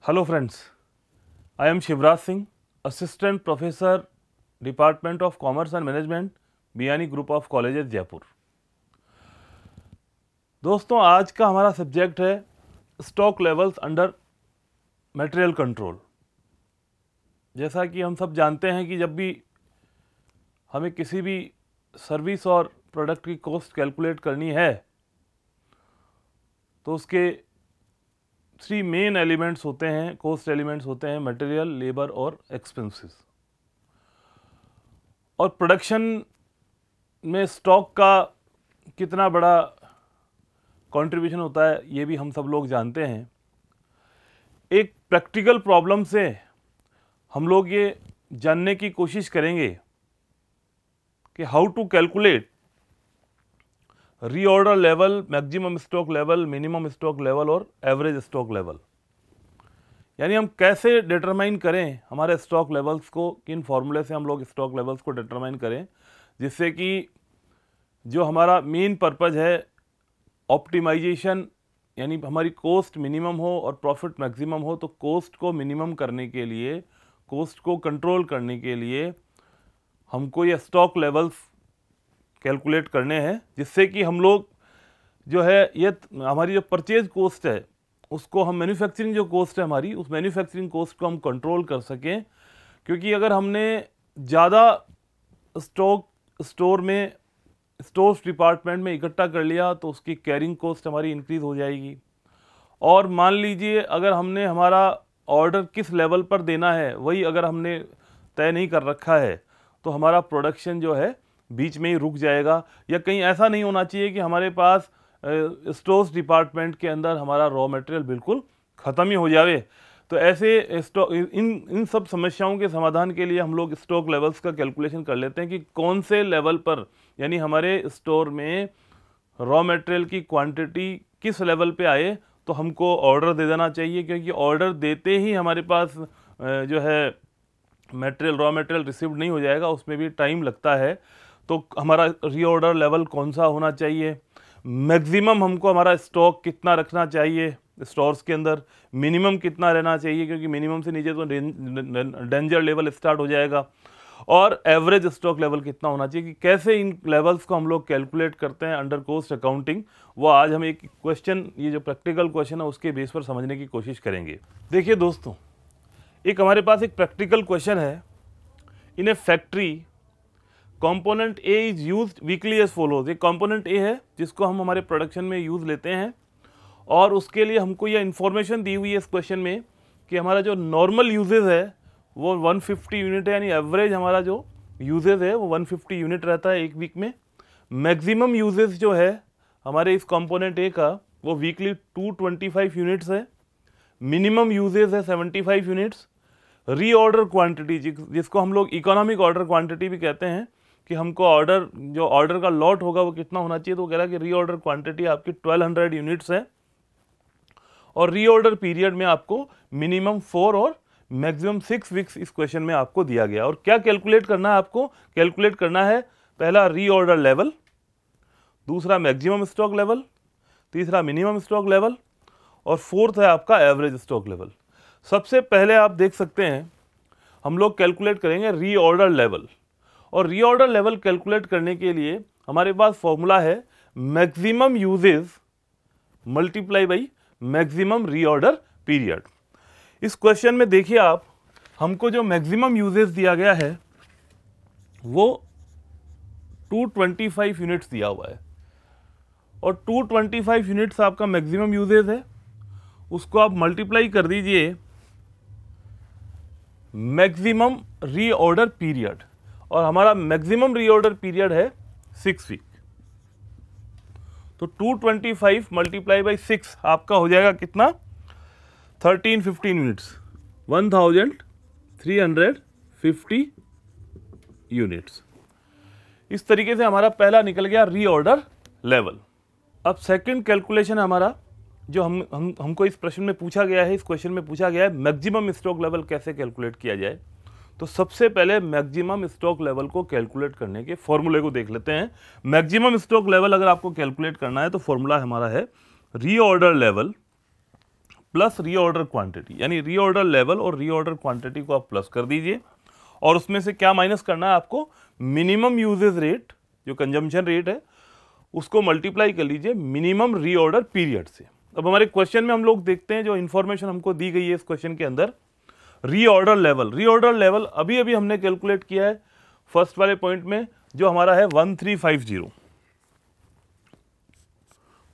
Hello friends, I am Shivraj Singh, Assistant Professor, Department of Commerce and Management, Biyani group of colleges Jaipur. दोस्तों, आज का हमारा subject है stock levels under material control. जैसा कि हम सब जानते हैं कि जब भी हमें किसी भी सर्विस और प्रोडक्ट की कॉस्ट कैलकुलेट करनी है तो उसके 3 मेन एलिमेंट्स होते हैं, कॉस्ट एलिमेंट्स होते हैं, मटेरियल, लेबर और एक्सपेंसेस। और प्रोडक्शन में स्टॉक का कितना बड़ा कंट्रीब्यूशन होता है ये भी हम सब लोग जानते हैं। एक प्रैक्टिकल प्रॉब्लम से हम लोग ये जानने की कोशिश करेंगे कि how to calculate reorder level, maximum stock level, minimum stock level और एवरेज स्टॉक लेवल। यानी हम कैसे डिटरमाइन करें हमारे स्टॉक लेवल्स को, किन फॉर्मूले से हम लोग स्टॉक लेवल्स को डिटरमाइन करें जिससे कि जो हमारा मेन पर्पज़ है ऑप्टिमाइजेशन, यानी हमारी कॉस्ट मिनिमम हो और प्रॉफिट मैक्सिमम हो। तो कॉस्ट को मिनिमम करने के लिए, कॉस्ट को कंट्रोल करने के लिए हमको ये स्टॉक लेवल्स कैलकुलेट करने हैं जिससे कि हम लोग जो है ये हमारी जो परचेज कॉस्ट है उसको हम मैन्युफैक्चरिंग जो कॉस्ट है हमारी, उस मैन्युफैक्चरिंग कॉस्ट को हम कंट्रोल कर सकें। क्योंकि अगर हमने ज़्यादा स्टॉक स्टोर में, स्टोर्स डिपार्टमेंट में इकट्ठा कर लिया तो उसकी कैरिंग कॉस्ट हमारी इंक्रीज़ हो जाएगी। और मान लीजिए अगर हमने हमारा ऑर्डर किस लेवल पर देना है वही अगर हमने तय नहीं कर रखा है तो हमारा प्रोडक्शन जो है बीच में ही रुक जाएगा। या कहीं ऐसा नहीं होना चाहिए कि हमारे पास स्टोर्स डिपार्टमेंट के अंदर हमारा रॉ मटेरियल बिल्कुल ख़त्म ही हो जावे। तो ऐसे स्टॉक इन सब समस्याओं के समाधान के लिए हम लोग स्टॉक लेवल्स का कैलकुलेशन कर लेते हैं कि कौन से लेवल पर, यानी हमारे स्टोर में रॉ मटेरियल की क्वांटिटी किस लेवल पे आए तो हमको ऑर्डर दे देना चाहिए। क्योंकि ऑर्डर देते ही हमारे पास जो है मटेरियल, रॉ मटेरियल रिसीव्ड नहीं हो जाएगा, उसमें भी टाइम लगता है। तो हमारा रीऑर्डर लेवल कौन सा होना चाहिए, मैक्सिमम हमको हमारा स्टॉक कितना रखना चाहिए स्टोर्स के अंदर, मिनिमम कितना रहना चाहिए क्योंकि मिनिमम से नीचे तो डेंजर लेवल स्टार्ट हो जाएगा, और एवरेज स्टॉक लेवल कितना होना चाहिए। कि कैसे इन लेवल्स को हम लोग कैलकुलेट करते हैं अंडर कॉस्ट अकाउंटिंग, वो आज हम एक क्वेश्चन, ये जो प्रैक्टिकल क्वेश्चन है उसके बेस पर समझने की कोशिश करेंगे। देखिए दोस्तों, एक हमारे पास एक प्रैक्टिकल क्वेश्चन है। In a factory component a is used weekly as follows. एक कंपोनेंट ए है जिसको हम हमारे प्रोडक्शन में यूज़ लेते हैं और उसके लिए हमको यह इन्फॉर्मेशन दी हुई है इस क्वेश्चन में कि हमारा जो नॉर्मल यूजेज है वो 150 यूनिट है, यानी एवरेज हमारा जो यूजेज है वो 150 यूनिट रहता है एक वीक में। मैक्सिमम यूजेज जो है हमारे इस कंपोनेंट ए का वो वीकली 225 यूनिट्स है। मिनिमम यूजेज है 75 यूनिट्स। रीऑर्डर क्वांटिटी जिसको हम लोग इकोनॉमिक ऑर्डर क्वांटिटी भी कहते हैं कि हमको ऑर्डर, जो ऑर्डर का लॉट होगा वो कितना होना चाहिए, तो वो कह रहा है कि रीऑर्डर क्वांटिटी आपकी 1200 यूनिट्स है। और रीऑर्डर पीरियड में आपको मिनिमम 4 और मैक्सिमम 6 वीक्स इस क्वेश्चन में आपको दिया गया। और क्या कैलकुलेट करना है आपको, कैलकुलेट करना है पहला रीऑर्डर लेवल, दूसरा मैक्सिमम स्टॉक लेवल, तीसरा मिनिमम स्टॉक लेवल और फोर्थ है आपका एवरेज स्टॉक लेवल। सबसे पहले आप देख सकते हैं हम लोग कैलकुलेट करेंगे रीऑर्डर लेवल। और रीऑर्डर लेवल कैलकुलेट करने के लिए हमारे पास फॉर्मूला है maximum usage multiply by maximum reorder period. इस क्वेश्चन में देखिए आप, हमको जो मैक्सिमम यूजेज दिया गया है वो 225 यूनिट्स दिया हुआ है और 225 यूनिट्स आपका मैक्सिमम यूजेज है। उसको आप मल्टीप्लाई कर दीजिए मैक्सिमम रीऑर्डर पीरियड, और हमारा मैक्सिमम रीऑर्डर पीरियड है 6 वीक। तो 225 मल्टीप्लाई बाई 6 आपका हो जाएगा कितना, 1315 यूनिट्स, 1350 यूनिट्स। इस तरीके से हमारा पहला निकल गया रीऑर्डर लेवल। अब सेकंड कैलकुलेशन हमारा जो हमको इस प्रश्न में पूछा गया है, इस क्वेश्चन में पूछा गया है मैक्सिमम स्टॉक लेवल कैसे कैलकुलेट किया जाए। तो सबसे पहले मैक्सिमम स्टॉक लेवल को कैलकुलेट करने के फॉर्मूले को देख लेते हैं। मैक्सिमम स्टॉक लेवल अगर आपको कैलकुलेट करना है तो फॉर्मूला हमारा है reorder level plus reorder quantity, यानी रीऑर्डर लेवल और रीऑर्डर क्वांटिटी को आप प्लस कर दीजिए और उसमें से क्या माइनस करना है आपको, मिनिमम यूजेज रेट जो कंजम्पशन रेट है उसको मल्टीप्लाई कर लीजिए मिनिमम रीऑर्डर पीरियड से। अब हमारे क्वेश्चन में हम लोग देखते हैं जो इंफॉर्मेशन हमको दी गई है इस क्वेश्चन के अंदर, रीऑर्डर लेवल अभी अभी हमने कैलकुलेट किया है फर्स्ट वाले पॉइंट में जो हमारा है 1350।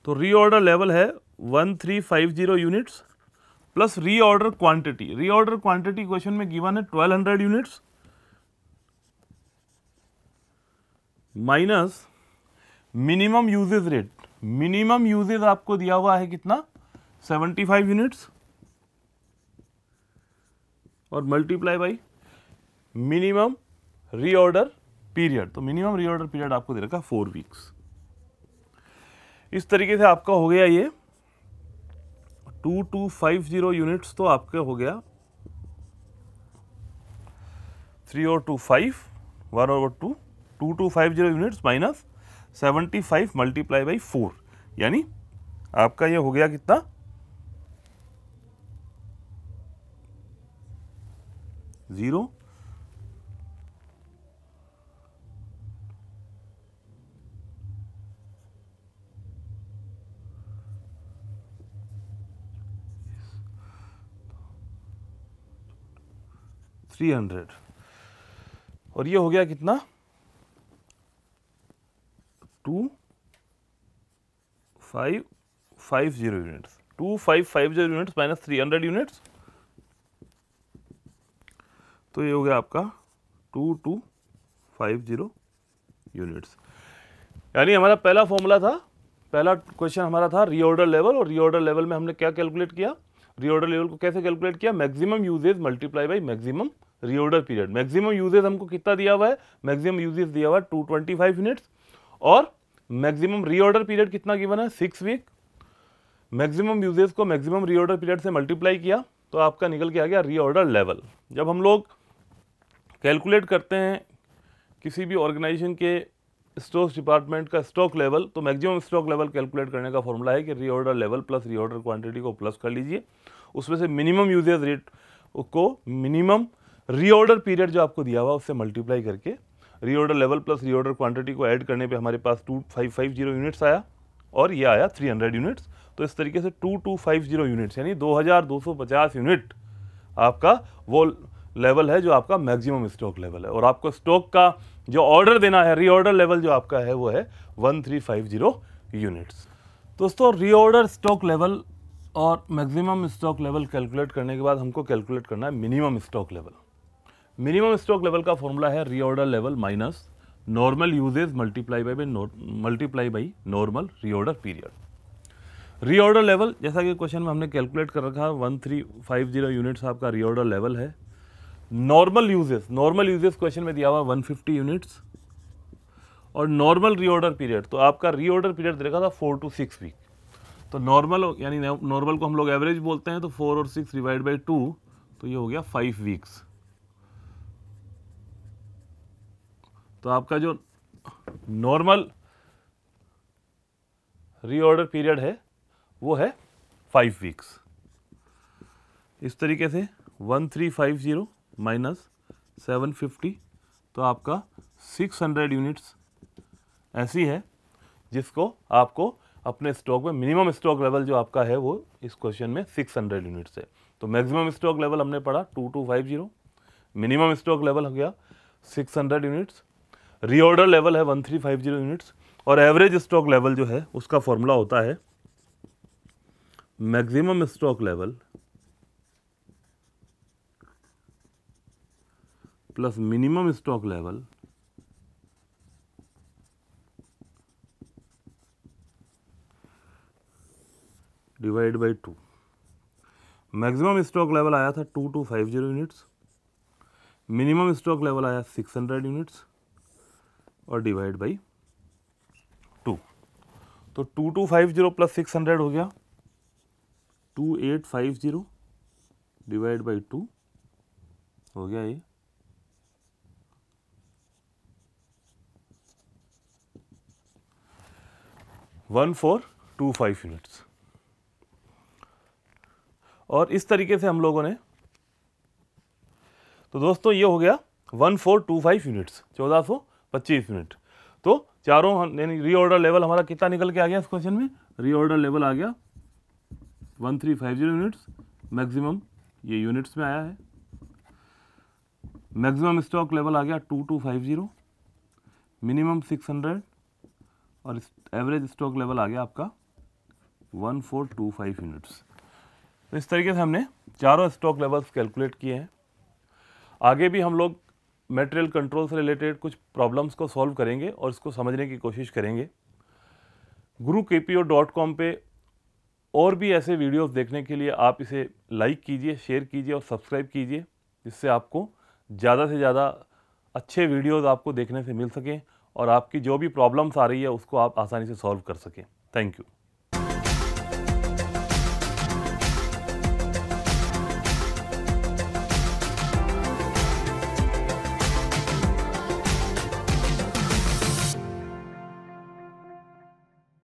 तो रीऑर्डर लेवल है 1350 units plus reorder quantity question में गिवन है 1200 units minus minimum usage rate, minimum usage आपको दिया हुआ है कितना 75 यूनिट्स और multiply by minimum reorder period. तो मिनिमम रीऑर्डर पीरियड आपको दे रखा 4 वीक्स। इस तरीके से आपका हो गया ये 2250 यूनिट्स, तो आपका हो गया 3 और 2 5 1 और 2 2250 यूनिट्स माइनस 75 मल्टीप्लाई बाई 4, यानी आपका ये हो गया कितना 0 300 और ये हो गया कितना 2550 यूनिट्स, 2550 यूनिट्स माइनस 300 यूनिट्स, तो ये हो गया आपका 2250 यूनिट्स। यानी हमारा पहला फॉर्मूला था, पहला क्वेश्चन हमारा था रीऑर्डर लेवल, और रीऑर्डर लेवल में हमने क्या कैलकुलेट किया, रीऑर्डर लेवल को कैसे कैलकुलेट किया, maximum usage multiply by maximum reorder period. Maximum usage हमको कितना दिया हुआ है, मैक्सिमम यूजेज दिया हुआ है 225 यूनिट्स और मैक्सिमम रीऑर्डर पीरियड कितना गिवन है 6 वीक। मैक्सिमम यूजेज को मैक्सिमम रीऑर्डर पीरियड से मल्टीप्लाई किया तो आपका निकल के आ गया रीऑर्डर लेवल। जब हम लोग कैलकुलेट करते हैं किसी भी ऑर्गेनाइजेशन के स्टोर्स डिपार्टमेंट का स्टॉक लेवल, तो मैक्सिमम स्टॉक लेवल कैलकुलेट करने का फॉर्मूला है कि reorder level plus reorder quantity को प्लस कर लीजिए, उसमें से मिनिमम यूजेज रेट को मिनिमम रीऑर्डर पीरियड जो आपको दिया हुआ उससे मल्टीप्लाई करके reorder level plus reorder quantity को ऐड करने पे हमारे पास 2550 यूनिट्स आया और ये आया 300 यूनिट्स। तो इस तरीके से 2250 यूनिट्स यानी 2250 यूनिट आपका वो लेवल है जो आपका मैक्सिमम स्टॉक लेवल है, और आपको स्टॉक का जो ऑर्डर देना है रीऑर्डर लेवल जो आपका है वो है 1350 यूनिट्स। दोस्तों रीऑर्डर स्टॉक लेवल और मैक्सिमम स्टॉक लेवल कैलकुलेट करने के बाद हमको कैलकुलेट करना है minimum stock level. Minimum stock level का फॉर्मूला है reorder level minus normal usage multiply by normal reorder period. Reorder level जैसा कि क्वेश्चन में हमने कैलकुलेट कर रखा है 1350 यूनिट्स आपका रीऑर्डर लेवल है। नॉर्मल यूजेज क्वेश्चन में दिया हुआ 150 यूनिट्स और नॉर्मल रीऑर्डर पीरियड, तो आपका रीऑर्डर पीरियड दे रखा था 4 to 6 वीक। तो नॉर्मल यानी नॉर्मल को हम लोग एवरेज बोलते हैं, तो 4 और 6 डिवाइड बाई 2 तो ये हो गया 5 वीक्स। तो आपका जो नॉर्मल रीऑर्डर पीरियड है वो है 5 वीक्स। इस तरीके से 1350 माइनस 750 तो आपका 600 यूनिट्स ऐसी है जिसको आपको अपने स्टॉक में मिनिमम स्टॉक लेवल जो आपका है वो इस क्वेश्चन में 600 यूनिट्स है। तो मैक्सिमम स्टॉक लेवल हमने पढ़ा 2250, मिनिमम स्टॉक लेवल हो गया 600 यूनिट्स, रीऑर्डर लेवल है 1350 यूनिट्स, और एवरेज स्टॉक लेवल जो है उसका फॉर्मूला होता है maximum stock level plus minimum stock level divide by 2। Maximum stock level आया था 2250 यूनिट्स, मिनिमम स्टॉक लेवल आया 600 यूनिट्स और डिवाइड बाई 2। तो 2250 प्लस 600 हो गया 2850 डिवाइड बाई 2 हो गया ये 1425 यूनिट्स। और इस तरीके से हम लोगों ने, तो दोस्तों ये हो गया 1425 यूनिट्स, 1425 यूनिट। तो चारों यानी रीऑर्डर लेवल हमारा कितना निकल के आ गया इस क्वेश्चन में, रीऑर्डर लेवल आ गया 1350 यूनिट्स, मैक्सिमम ये यूनिट्स में आया है, मैक्सिमम स्टॉक लेवल आ गया 2250, मिनिमम 600 और एवरेज स्टॉक लेवल आ गया आपका 1425 यूनिट्स। तो इस तरीके से हमने चारों स्टॉक लेवल्स कैलकुलेट किए हैं। आगे भी हम लोग मटेरियल कंट्रोल से रिलेटेड कुछ प्रॉब्लम्स को सॉल्व करेंगे और इसको समझने की कोशिश करेंगे। gurukpo.com पे और भी ऐसे वीडियोस देखने के लिए आप इसे लाइक कीजिए, शेयर कीजिए और सब्सक्राइब कीजिए, जिससे आपको ज़्यादा से ज़्यादा अच्छे वीडियोस आपको देखने से मिल सकें और आपकी जो भी प्रॉब्लम्स आ रही है उसको आप आसानी से सॉल्व कर सकें। Thank you.